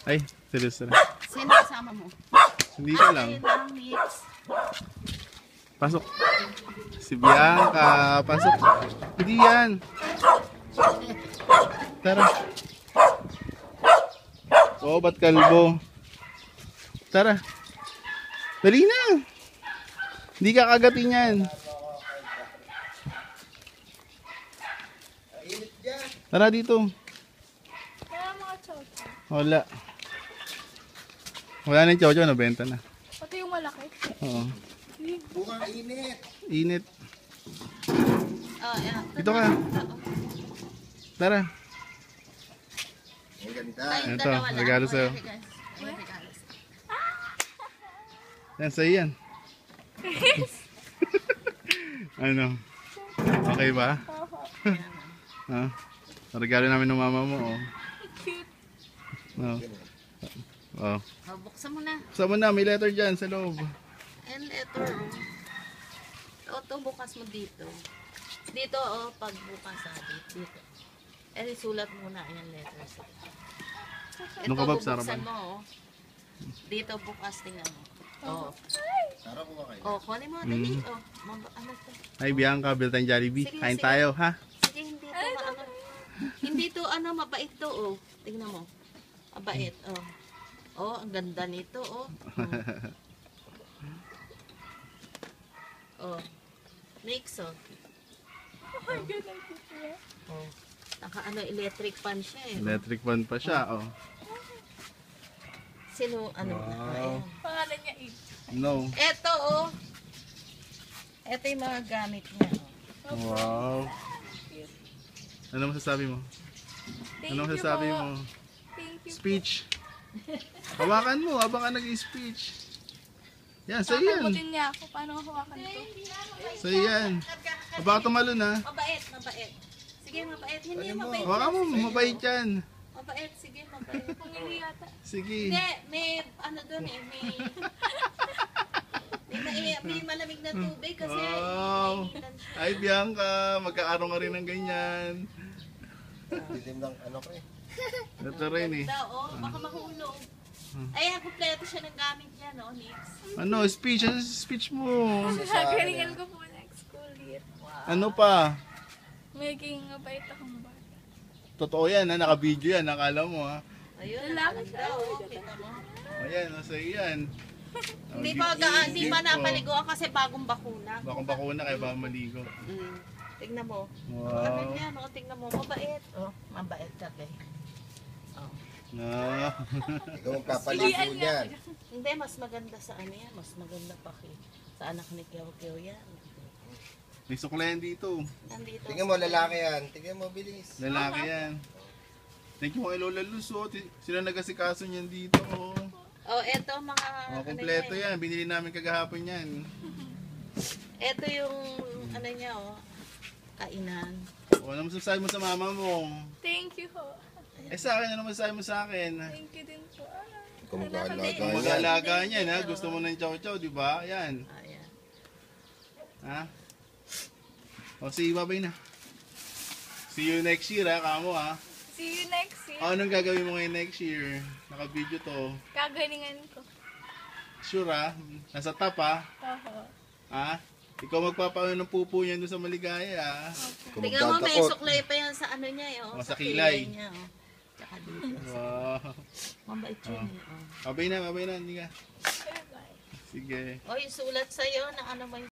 Ay, seryoso na. Sino kasama mo? Hindi ka lang. Ayun lang, mix. Pasok. Si Bianca. Pasok. Hindi yan. Tara. Oo, ba't kalbo? Tara. Dali na. Hindi ka kagatin yan. Tara dito. Kaya mga chocho. Wala. Wala na yung chocho, nabenta na. Pati yung malaki. Oo. Bukang init. Init. Oh, yeah. Dito ka. Tara. Ang ganda. Tayong Ito, dalawa lang. regalo sa'yo. Wala regalo. Wala regalo. Yan, sa'yo yan. Ano? Okay ba? Ha? Regalo namin ng mama mo, oh. Cute. Oh. Oh. Oh, buksan mo na. Sama na, may letter dyan sa loob. And letter, oh. Ito, bukas mo dito. Dito, oh, pag bukas, dito. Eh, sulat muna yung letters. Ito, Anong kabab, Sarah bubuksan ba? mo, oh. Dito, bukas, tingnan mo. Oh. Sarap ko ba kayo? Oh, kunin mo, dali. Oh, ano to? Ay, Bianca, built time Jollibee. Sige, Kain sige. tayo, ha? Sige, hindi to maano. Hindi to ano, mabait to, oh. Tingnan mo. Mabait, oh. Oh, ang ganda nito, oh. Oh. Mix, oh. Ay, ganun dito. Oh. Naka ano, electric fan siya, eh. Electric fan pa siya, oh. Sino, ano? Wow. Ayan. Pangalan niya Eve. No. Eto, oh. Eto yung mga gamit niya, oh. Wow. Ano masasabi mo? Thank Ano you masasabi po. mo? Thank you. Speech. Hawakan mo habang ka nag-speech. Yan, sa'yo yan. Kakagutin niya ako. Paano ako hawakan ito? Sa'yo yan. Baka tumalon, ha? Mabait, mabait. Sige, mabait. Hindi, mabait. Hawakan mo, mabait yan. Mabait, sige, mabait. Pangili yata. Sige. Hindi, may ano doon eh, may malamig na tubig kasi Wow. iniinitan siya. Ay, Bianca, magkakaroon ka rin ng ganyan. Dilim ng ano ko eh. Ito rin, eh. Ganda, oh, baka mahulog. Ayan, kumpleto siya ng gamit niya, no, Nix? Ano, speech? Ano speech mo? Gagalingan ko po next school year. Ano pa? Magiging mabait akong bata. Totoo yan, ha? Naka-video yan, nakala mo, ha? Ayun, Lalaki ang ganda, oh, kita mo. Ayan, nasa yan. Hindi pa, hindi pa napaliguan kasi bagong bakuna. Bakong bakuna kaya ba maligo? Mm. Tignan mo. Ano Wow. yan, oh, tignan mo, mabait. Oh, mabait ka, te. Oh. No. Ikaw magpapaligo niyan. Hindi, mas maganda sa ano yan, mas maganda pa sa anak ni Kiao Kiao yan. May suklayan dito. Nandito. Tingnan mo, lalaki yan. Tingnan mo, bilis. Lalaki yan. Thank you kay Lola Luz, oh. Sila nag-asikaso niyan dito, oh. Oh, eto mga Oh, kompleto yan. Binili namin kagahapon yan. Eto yung ano niya, oh. Kainan. O, ano masasabi mo sa mama mo? Thank you ho. Eh sa akin, ano masasabi mo sa akin? Thank you din po. Ikaw mag-aalaga yan. Mag-aalaga niyan, ha? Gusto mo ng chow-chow, di ba? Yan. Ayan. Ha? O, sige, babay na. See you next year, ha? Kamo, ha? See you next year. O, anong gagawin mo ngayon next year? Naka-video to. Gagalingan ko. Sure, ha? Nasa top, ha? Oho. Ha? Ikaw magpapaano ng pupo niyan doon sa Maligaya, ha? Ikaw Tingnan mo, may magdadakot. suklay pa yan sa ano niya, eh, oh. Oh, sa kilay. niya, oh. Tsaka dito. Wow. Mabait yun, eh, oh. Babay na, hindi ka. Bye-bye. Sige. Oh, yung sulat sa'yo na ano mo